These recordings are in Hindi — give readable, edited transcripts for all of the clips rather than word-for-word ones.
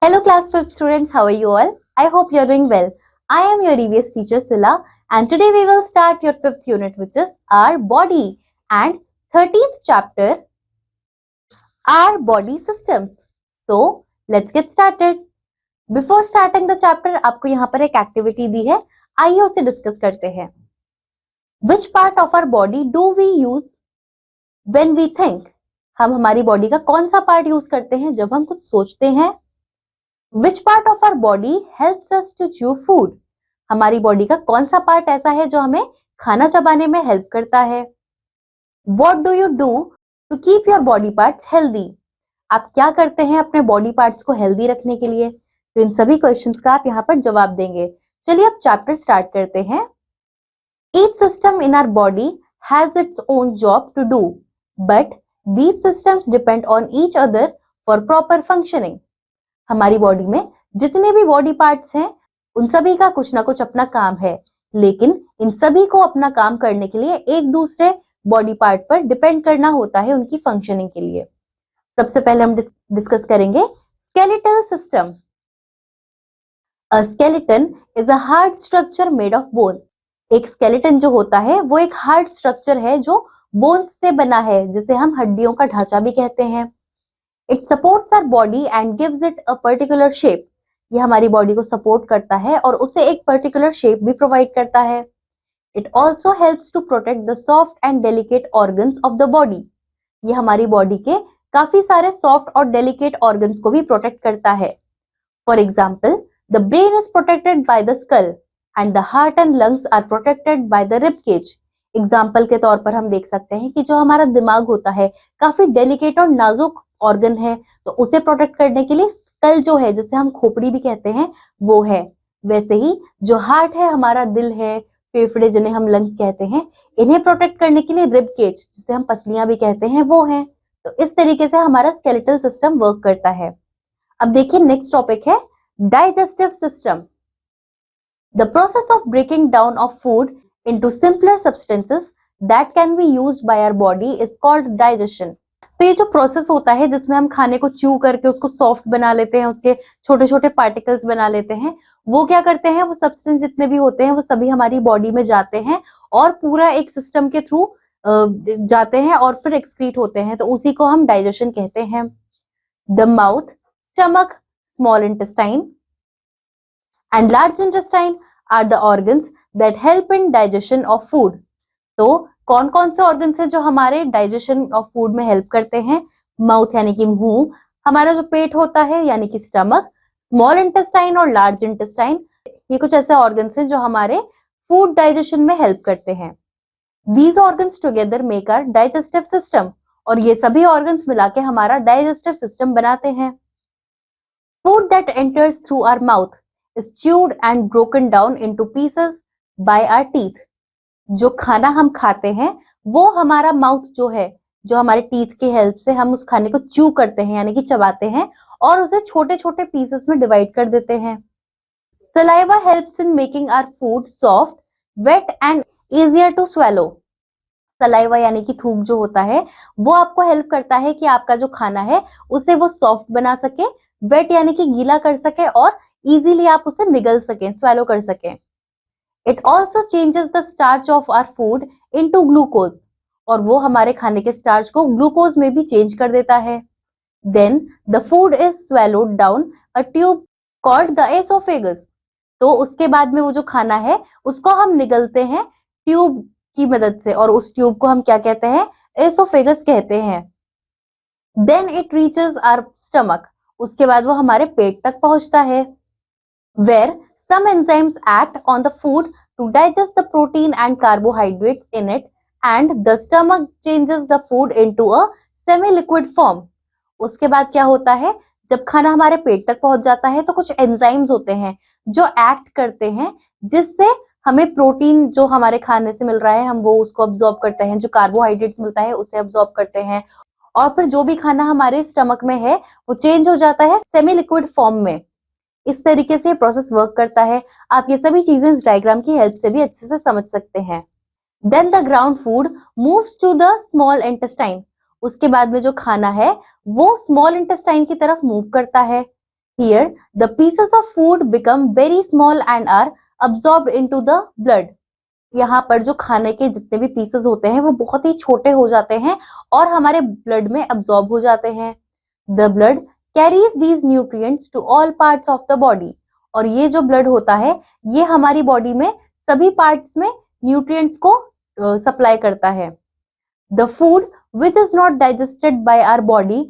Hello class 5th students, how are you all? I hope you are doing well. I am your EVS teacher Sila and today we will start your 5th unit which is our body and 13th chapter, our body systems. So let's get started. Before starting the chapter, आपको यहाँ पर एक एक्टिविटी दी है, आइए उसे डिस्कस करते हैं. Which part of our body do we use when we think? हम हमारी बॉडी का कौन सा पार्ट यूज करते हैं जब हम कुछ सोचते हैं? Which part of our body helps us to chew food? हमारी बॉडी का कौन सा पार्ट ऐसा है जो हमें खाना चबाने में हेल्प करता है? What do you do to keep your body parts healthy? आप क्या करते हैं अपने बॉडी पार्ट्स को हेल्दी रखने के लिए? तो इन सभी क्वेश्चंस का आप यहाँ पर जवाब देंगे. चलिए अब चैप्टर स्टार्ट करते हैं. Each system in our body has its own job to do, but these systems depend on each other for proper functioning. हमारी बॉडी में जितने भी बॉडी पार्ट्स हैं उन सभी का कुछ ना कुछ अपना काम है, लेकिन इन सभी को अपना काम करने के लिए एक दूसरे बॉडी पार्ट पर डिपेंड करना होता है उनकी फंक्शनिंग के लिए. सबसे पहले हम डिस्कस करेंगे skeletal system. A skeleton is a hard structure made of bones. एक स्केलेटन जो होता है वो एक हार्ड स्ट्रक्चर है जो बोन्स से बना है, जिसे हम हड्डियों का ढांचा भी कहते हैं. It supports our body and gives it a particular shape. ये हमारी बॉडी को सपोर्ट करता है और उसे एक पर्टिकुलर शेप भी प्रोवाइड करता है. It also helps to protect the soft and delicate organs of the body. ये हमारी बॉडी के काफी सारे सॉफ्ट और डेलिकेट ऑर्गन्स को भी प्रोटेक्ट करता है. For example, the brain is protected by the skull and the heart and lungs are protected by the rib cage. Example के तौर पर हम देख सकते हैं कि जो हमारा दिमाग होता है काफी डेलिकेट और नाजुक ऑर्गन है, तो उसे प्रोटेक्ट करने के लिए स्कल जो है, जिसे हम खोपड़ी भी कहते हैं, वो है. वैसे ही जो हार्ट है, हमारा दिल है, फेफड़े जिन्हें हम लंग्स कहते हैं, इन्हें प्रोटेक्ट करने के लिए रिब केज, जिसे हम पसलियां भी कहते हैं, वो है. तो इस तरीके से हमारा स्केलेटल सिस्टम वर्क करता है. अब देखिए नेक्स्ट टॉपिक है digestive system. The process of breaking down of food into simpler substances that can be used by our body is called digestion. तो ये जो प्रोसेस होता है जिसमें हम खाने को च्यू करके उसको सॉफ्ट बना लेते हैं, उसके छोटे छोटे पार्टिकल्स बना लेते हैं, वो क्या करते हैं, वो सब्सटेंस जितने भी होते हैं वो सभी हमारी बॉडी में जाते हैं और पूरा एक सिस्टम के थ्रू जाते हैं और फिर एक्सक्रीट होते हैं. तो उसी को हम डाइजेशन कहते हैं. The mouth, stomach, small intestine and large intestine are the organs that help in digestion of food. तो कौन कौन से ऑर्गन्स हैं जो हमारे डाइजेशन ऑफ फूड में हेल्प करते हैं? माउथ यानी कि मुंह, हमारा जो पेट होता है यानी कि स्टमक, स्मॉल इंटेस्टाइन और लार्ज इंटेस्टाइन, ये कुछ ऐसे ऑर्गन्स हैं जो हमारे फूड डाइजेशन में हेल्प करते हैं. These organs together make our digestive system. और ये सभी ऑर्गन्स मिला के हमारा डाइजेस्टिव सिस्टम बनाते हैं. Food that enters through our mouth is chewed and broken down into pieces by our teeth. जो खाना हम खाते हैं वो हमारा माउथ जो है, जो हमारे टीथ की हेल्प से हम उस खाने को च्यू करते हैं यानी कि चबाते हैं और उसे छोटे छोटे पीसेस में डिवाइड कर देते हैं. Saliva helps in making our food soft, wet and easier to swallow. Saliva यानी कि थूक जो होता है वो आपको हेल्प करता है कि आपका जो खाना है उसे वो सॉफ्ट बना सके, वेट यानी कि गीला कर सके और इजीली आप उसे निगल सकें, swallow कर सकें. It also changes the starch of our food into glucose. और वो हमारे खाने के स्टार्च को ग्लूकोज में भी चेंज कर देता है. Then the food is swallowed down a tube called the esophagus. तो उसके बाद में वो जो खाना है उसको हम निगलते हैं ट्यूब की मदद से और उस ट्यूब को हम क्या कहते हैं? एसोफेगस कहते हैं. Then it reaches our stomach. उसके बाद वो हमारे पेट तक पहुंचता है. Where some enzymes act on the food to digest the protein and carbohydrates in it, and the stomach changes the food into a semi-liquid form. उसके बाद क्या होता है, जब खाना हमारे पेट तक पहुंच जाता है तो कुछ एंजाइम्स होते हैं जो एक्ट करते हैं, जिससे हमें प्रोटीन जो हमारे खाने से मिल रहा है हम वो उसको अब्सॉर्ब करते हैं, जो कार्बोहाइड्रेट्स मिलता है उसे अब्सॉर्ब करते हैं और फिर जो भी खाना हमारे स्टमक में है वो चेंज हो जाता है सेमी लिक्विड फॉर्म में. इस तरीके से प्रोसेस वर्क करता है. आप ये सभी चीजें इस डायग्राम की हेल्प से भी अच्छे से समझ सकते हैं. Then the ground food moves to the small intestine. उसके बाद में जो खाना है वो स्मॉल इंटेस्टाइन की तरफ मूव करता है. Here the pieces of food become very small and are absorbed into the blood. यहाँ पर जो खाने के जितने भी पीसेस होते हैं वो बहुत ही छोटे हो जाते हैं और हमारे ब्लड में अब्सॉर्ब हो जाते हैं. The blood carries these nutrients to all parts of the body. और ये जो ब्लड होता है ये हमारी बॉडी में सभी पार्ट्स में न्यूट्रिएंट्स को सप्लाई करता है. The food which is not digested by our body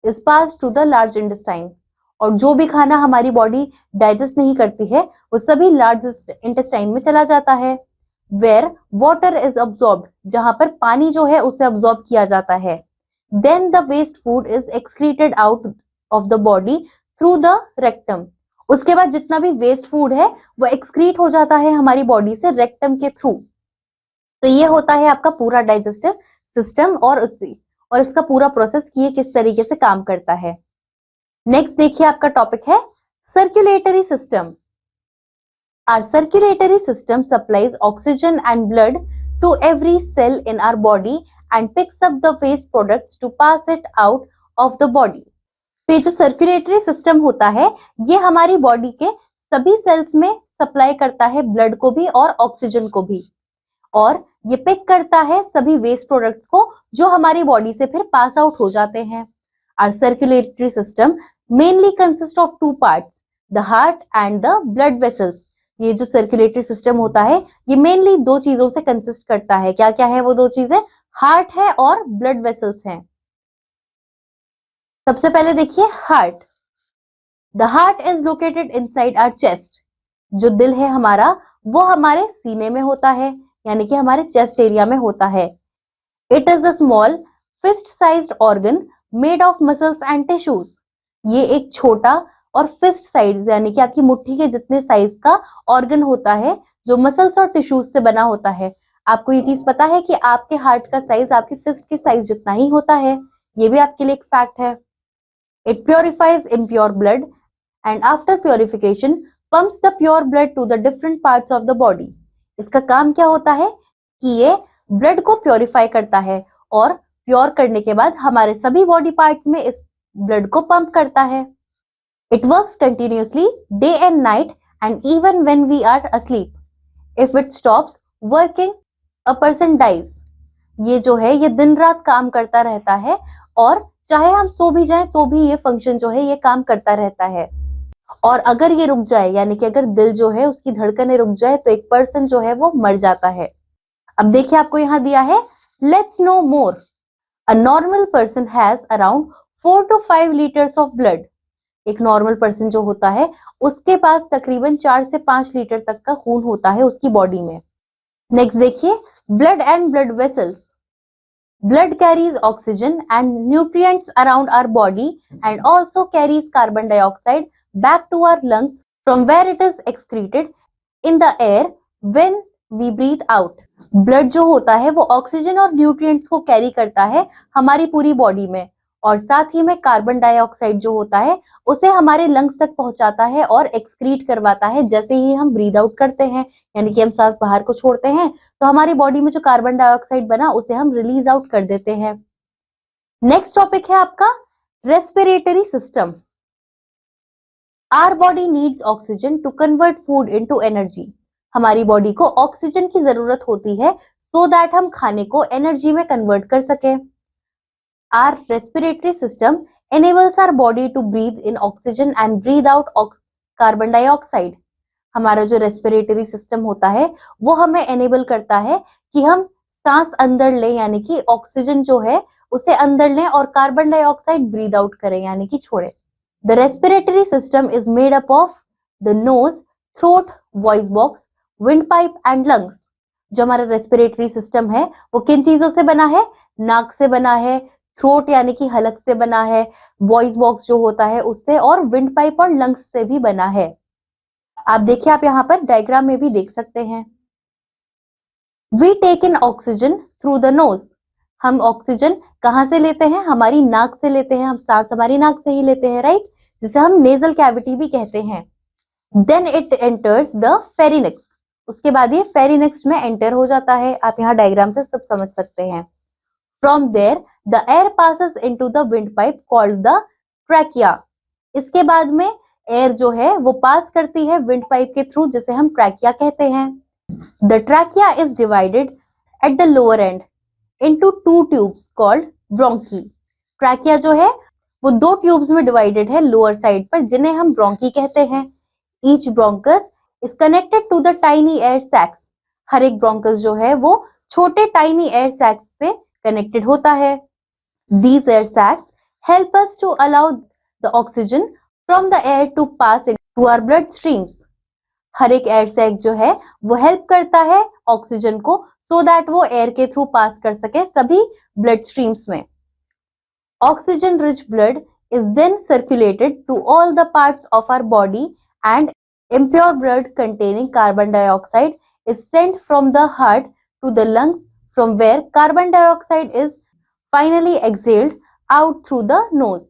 is passed to the large intestine. और जो भी खाना हमारी बॉडी डाइजेस्ट नहीं करती है वो सभी लार्ज इंटेस्टाइन में चला जाता है. Where water is absorbed, जहां पर पानी जो है उसे अब्सॉर्ब किया जाता है. Then the waste food is excreted out of the body through the rectum. उसके बाद जितना भी वेस्ट फूड है वो एक्सक्रीट हो जाता है हमारी बॉडी से रेक्टम के थ्रू. तो ये होता है आपका पूरा डाइजेस्टिव सिस्टम और इसका पूरा प्रोसेस कि ये किस तरीके से काम करता है. नेक्स्ट देखिए आपका टॉपिक है circulatory system. Our circulatory system supplies oxygen and blood to every cell in our body and picks up the waste products to pass it out of the body. तो ये जो सर्कुलेटरी सिस्टम होता है ये हमारी बॉडी के सभी सेल्स में सप्लाई करता है ब्लड को भी और ऑक्सीजन को भी, और ये पिक करता है सभी वेस्ट प्रोडक्ट्स को जो हमारी बॉडी से फिर पास आउट हो जाते हैं. Our circulatory system mainly consists of two parts, the heart and the blood vessels. ये जो सर्कुलेटरी सिस्टम होता है ये मेनली दो चीजों से कंसिस्ट करता है. क्या क्या है वो दो चीजें? हार्ट है और ब्लड वेसल्स हैं. सबसे पहले देखिए heart. The heart is located inside our chest. जो दिल है हमारा वो हमारे सीने में होता है, यानी कि हमारे चेस्ट एरिया में होता है. It is a small fist sized organ made of muscles and tissues. ये एक छोटा और फिस्ट साइज यानी कि आपकी मुट्ठी के जितने साइज का ऑर्गन होता है जो मसल्स और टिश्यूज से बना होता है. आपको ये चीज पता है कि आपके हार्ट का साइज आपके फिस्ट के साइज जितना ही होता है. ये भी आपके लिए एक फैक्ट है. It purifies impure blood and after purification pumps the pure blood to the different parts of the body. इसका काम क्या होता है कि ये ब्लड को प्योरीफाई करता है और प्योर करने के बाद हमारे सभी बॉडी पार्ट्स में इस ब्लड को पंप करता है. It works continuously day and night and even when we are asleep. If it stops working, a person dies. ये जो है ये दिन रात काम करता रहता है और चाहे हम सो भी जाएं तो भी ये फंक्शन जो है ये काम करता रहता है. और अगर ये रुक जाए यानी कि अगर दिल जो है उसकी धड़कनें रुक जाए तो एक पर्सन जो है वो मर जाता है. अब देखिए आपको यहाँ दिया है let's no more. A normal person has around 4 to 5 litres of blood. एक नॉर्मल पर्सन जो होता है उसके पास तकरीबन 4 से 5 लीटर तक का खून होता है उसकी बॉडी में. नेक्स्ट देखिए blood and blood vessels. Blood carries oxygen and nutrients around our body and also carries carbon dioxide back to our lungs from where it is excreted in the air when we breathe out. Blood जो होता है वो ऑक्सीजन और न्यूट्रिएंट्स को कैरी करता है हमारी पूरी बॉडी में और साथ ही में कार्बन डाइऑक्साइड जो होता है उसे हमारे लंग्स तक पहुंचाता है और एक्सक्रीट करवाता है जैसे ही हम ब्रीद आउट करते हैं, यानी कि हम सांस बाहर को छोड़ते हैं तो हमारी बॉडी में जो कार्बन डाइऑक्साइड बना उसे हम रिलीज आउट कर देते हैं. नेक्स्ट टॉपिक है आपका respiratory system. Our body needs oxygen to convert food into energy. हमारी बॉडी को ऑक्सीजन की जरूरत होती है so that हम खाने को एनर्जी में कन्वर्ट कर सके. Our respiratory system enables our body to breathe in oxygen and breathe out carbon dioxide. हमारा जो रेस्पिरेटरी सिस्टम होता है वो हमें एनेबल करता है कि हम सांस अंदर लें यानी कि ऑक्सीजन जो है उसे अंदर लें और कार्बन डाइऑक्साइड ब्रीद आउट करें यानी कि छोड़ें. The respiratory system is made up of the nose, throat, voice box, windpipe and lungs. जो हमारा रेस्पिरेटरी सिस्टम है वो किन चीजों से बना है? नाक से बना है, थ्रोट यानी कि हलक से बना है, वॉइस बॉक्स जो होता है उससे और विंड पाइप और लंग्स से भी बना है. आप देखिए आप यहाँ पर डायग्राम में भी देख सकते हैं. We take in oxygen through the nose. हम ऑक्सीजन कहाँ से लेते हैं? हमारी नाक से लेते हैं. हम सांस हमारी नाक से ही लेते हैं, राइट, जिसे हम नेजल कैविटी भी कहते हैं. Then it enters the pharynx. उसके बाद ये फेरिनेक्स में एंटर हो जाता है. आप यहाँ डायग्राम से सब समझ सकते हैं. From there the air passes into the windpipe called the trachea. इसके बाद में एयर जो है वो पास करती है विंड पाइप के थ्रू, जिसे हम ट्रैकिया कहते हैं। The trachea is divided at the lower and into two tubes called bronchi. Trachea जो है वो दो ट्यूब्स में डिवाइडेड है लोअर साइड पर, जिन्हें हम ब्रोंकी कहते हैं। Each bronchus is connected to the tiny air sacs. हर एक ब्रोंकस जो है वो छोटे टाइनी एयर सैक्स से कनेक्टेड होता है। These air sacs help us to allow the oxygen from the air to pass into our blood streams. हर एक एयर सैक जो है वो हेल्प करता है ऑक्सीजन को, सो दैट वो एयर के थ्रू पास कर सके सभी ब्लड स्ट्रीम्स में। Oxygen rich blood is then circulated to all the parts of our body, and impure blood containing carbon dioxide is sent from the heart to the lungs, from where carbon dioxide is finally exhaled out through the nose.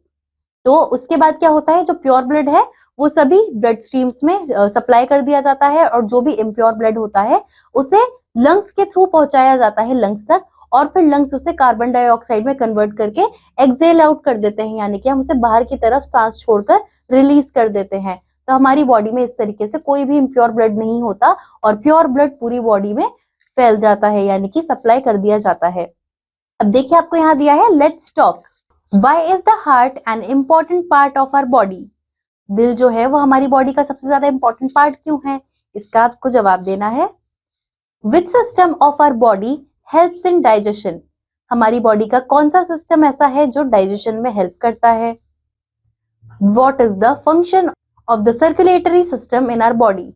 तो उसके बाद क्या होता है, जो प्योर ब्लड है वो सभी ब्लड स्ट्रीम्स में सप्लाई कर दिया जाता है, और जो भी इम्प्योर ब्लड होता है उसे लंग्स के थ्रू पहुंचाया जाता है लंग्स तक, और फिर लंग्स उसे कार्बन डाइऑक्साइड में कन्वर्ट करके एक्सेल आउट कर देते हैं, यानी कि हम उसे बाहर की तरफ सांस छोड़कर रिलीज कर देते हैं। तो हमारी बॉडी में इस तरीके से कोई भी इम्प्योर ब्लड नहीं होता और प्योर ब्लड पूरी बॉडी में फैल जाता है, यानी कि सप्लाई कर दिया जाता है। अब देखिए आपको यहाँ दिया है, let's talk why is the heart an important part of our body. दिल जो है वो हमारी बॉडी का सबसे ज्यादा इंपॉर्टेंट पार्ट क्यों है, इसका आपको जवाब देना है। Which system of our body helps in digestion. हमारी बॉडी का कौन सा सिस्टम ऐसा है जो डाइजेशन में हेल्प करता है। What is the function of the circulatory system in our body.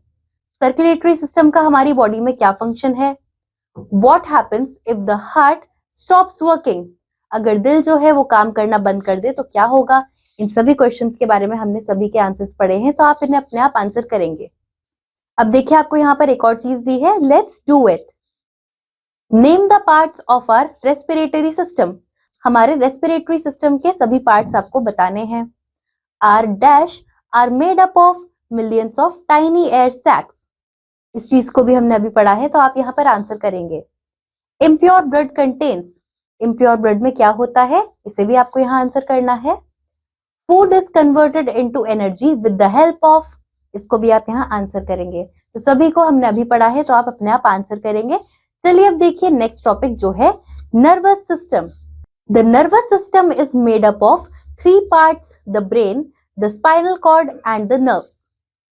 Circulatory system का हमारी बॉडी में क्या फंक्शन है। What happens if the heart stops working. अगर दिल जो है वो काम करना बंद कर दे तो क्या होगा। इन सभी क्वेश्चंस के बारे में हमने सभी के आंसर्स पढ़े हैं, तो आप इन्हें अपने आप आंसर करेंगे। अब देखिए आपको यहाँ पर एक और चीज दी है, let's do it. Name the parts of our respiratory system. हमारे रेस्पिरेटरी सिस्टम के सभी पार्ट्स आपको बताने हैं। Are dash are made up of millions of tiny air sacs. इस चीज को भी हमने अभी पढ़ा है, तो आप यहाँ पर आंसर करेंगे। Impure blood contains. Impure blood में क्या होता है, इसे भी आपको यहाँ आंसर करना है। Food is converted into energy with the help of. इसको भी आप यहाँ आंसर करेंगे। तो सभी को हमने अभी पढ़ा है, तो आप अपने आप आंसर करेंगे। चलिए अब देखिए नेक्स्ट टॉपिक जो है nervous system. The nervous system is made up of three parts, the brain, the spinal cord and the nerves.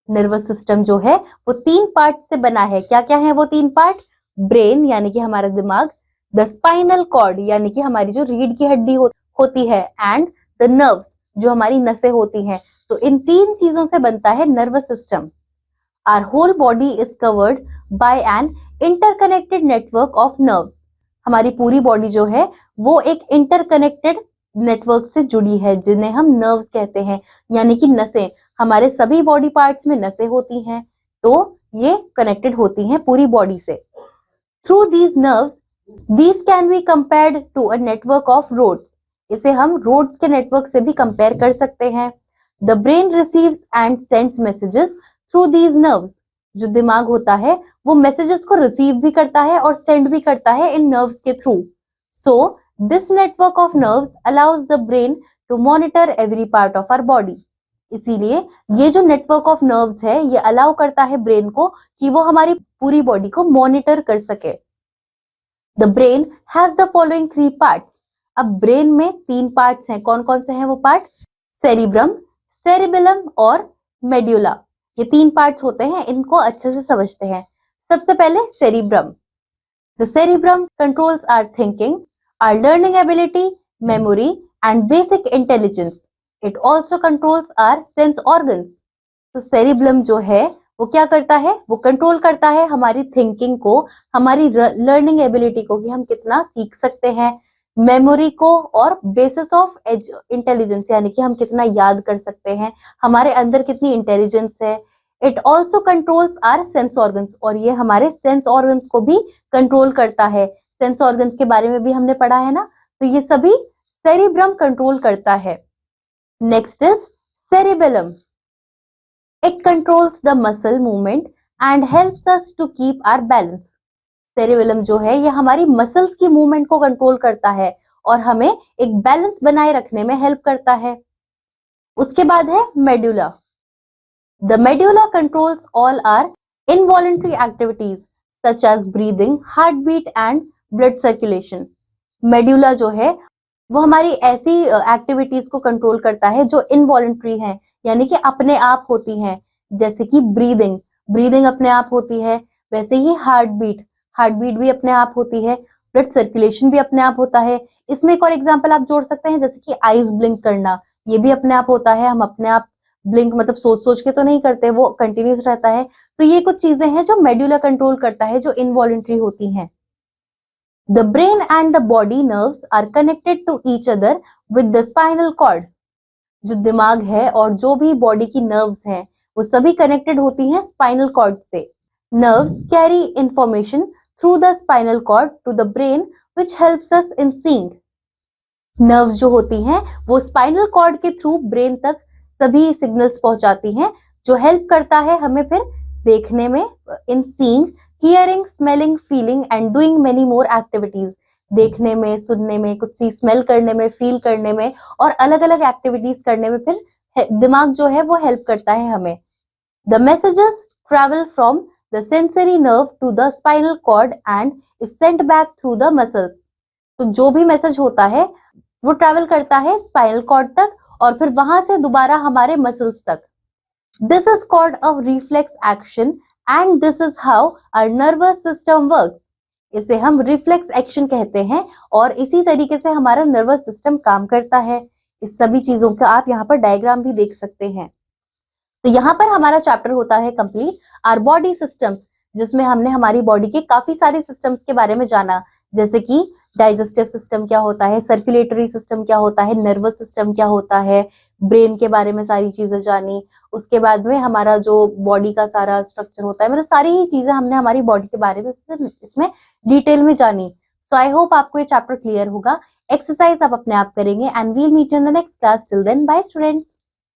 Nervous system जो है वो तीन पार्ट से बना है। क्या क्या है वो तीन पार्ट। ब्रेन यानी कि हमारा दिमाग, द स्पाइनल कॉर्ड यानी कि हमारी जो रीढ़ की हड्डी होती है, एंड द नर्व्स जो हमारी नसें होती हैं। तो इन तीन चीजों से बनता है nervous system. Our whole body is covered by an interconnected network of nerves. हमारी पूरी बॉडी जो है वो एक इंटरकनेक्टेड नेटवर्क से जुड़ी है, जिन्हें हम नर्व्स कहते हैं, यानी कि नसें। हमारे सभी बॉडी पार्ट्स में नसें होती हैं, तो ये कनेक्टेड होती हैं पूरी बॉडी से। Through these nerves these can be compared to a network of roads. इसे हम रोड्स के नेटवर्क से भी कंपेयर कर सकते हैं। The brain receives and sends messages through these nerves. जो दिमाग होता है वो मैसेजेस को रिसीव भी करता है और सेंड भी करता है इन नर्व्स के through. So this network of nerves allows the brain to monitor every part of our body. इसीलिए ये जो नेटवर्क ऑफ नर्व्स है ये अलाउ करता है ब्रेन को कि वो हमारी पूरी बॉडी को मॉनिटर कर सके। The brain has the following three parts. अब ब्रेन में तीन पार्ट्स हैं। कौन कौन से हैं वो पार्ट। सेरिब्रम, सेरिबेलम और मेड्यूला। ये तीन पार्ट्स होते हैं, इनको अच्छे से समझते हैं। सबसे पहले cerebrum. The cerebrum controls our thinking, our learning ability, memory and basic intelligence. It also controls our sense organs. तो सेरिब्रम जो है वो क्या करता है, वो कंट्रोल करता है हमारी थिंकिंग को, हमारी लर्निंग एबिलिटी को कि हम कितना सीख सकते हैं, मेमोरी को और बेसिस ऑफ इंटेलिजेंस यानी कि हम कितना याद कर सकते हैं, हमारे अंदर कितनी इंटेलिजेंस है। It also controls our sense organs, और ये हमारे सेंस ऑर्गन्स को भी कंट्रोल करता है। सेंस ऑर्गन्स के बारे में भी हमने पढ़ा है ना, तो ये सभी सेरिब्रम कंट्रोल करता है। Next is cerebellum. It controls the muscle movement and helps us to keep our balance. Cerebellum जो है ये हमारी मसल्स की मूवमेंट को कंट्रोल करता है और हमें एक बैलेंस बनाए रखने में हेल्प करता है। उसके बाद है medulla. The medulla controls all our involuntary activities such as breathing, heartbeat and blood circulation. Medulla जो है वो हमारी ऐसी एक्टिविटीज को कंट्रोल करता है जो इनवॉलंटरी हैं, यानी कि अपने आप होती हैं, जैसे कि ब्रीदिंग, ब्रीदिंग अपने आप होती है, वैसे ही हार्टबीट, हार्टबीट भी अपने आप होती है, ब्लड सर्कुलेशन भी अपने आप होता है। इसमें एक और एग्जांपल आप जोड़ सकते हैं, जैसे कि आईज ब्लिंक करना, ये भी अपने आप होता है, हम अपने आप ब्लिंक मतलब सोच सोच के तो नहीं करते, वो कंटिन्यूस रहता है। तो ये कुछ चीजें हैं जो मेड्यूला कंट्रोल करता है, जो इनवॉलंटरी होती हैं। The brain and the body nerves are connected to each other with the spinal cord. जो दिमाग है और जो भी बॉडी की नर्व्स हैं वो सभी कनेक्टेड होती हैं स्पाइनल कॉर्ड से। Nerves carry information through the spinal cord to the brain which helps us in seeing. Nerves जो होती हैं वो स्पाइनल कॉर्ड के थ्रू ब्रेन तक सभी सिग्नल्स पहुंचाती हैं, जो हेल्प करता है हमें फिर देखने में, इन seeing, hearing, smelling, feeling and doing many more activities. देखने में, सुनने में, कुछ चीज स्मेल करने में, फील करने में और अलग अलग एक्टिविटीज करने में फिर दिमाग जो है वो हेल्प करता है हमें। The messages travel from the sensory nerve to the spinal cord and is sent back through the muscles. तो जो भी मैसेज होता है वो ट्रेवल करता है स्पाइनल कॉर्ड तक और फिर वहां से दोबारा हमारे मसल्स तक। This is called a reflex action and this is how our nervous system works. इसे हम रिफ्लेक्स एक्शन कहते हैं और इसी तरीके से हमारा नर्वस सिस्टम काम करता है। इस सभी चीजों का आप यहाँ पर डायग्राम भी देख सकते हैं। तो यहाँ पर हमारा चैप्टर होता है कंप्लीट, आवर बॉडी सिस्टम्स, जिसमें हमने हमारी बॉडी के काफी सारे सिस्टम्स के बारे में जाना, जैसे कि डाइजेस्टिव सिस्टम क्या होता है, सर्कुलेटरी सिस्टम क्या होता है, नर्वस सिस्टम क्या होता है, ब्रेन के बारे में सारी चीजें जानी। उसके बाद में हमारा जो बॉडी का सारा स्ट्रक्चर होता है, मतलब सारी ही चीजें हमने हमारी बॉडी के बारे में इसमें डिटेल में जानी। सो आई होप आपको ये चैप्टर क्लियर होगा। एक्सरसाइज आप अपने आप करेंगे and we'll meet you in the next class. Till then bye students.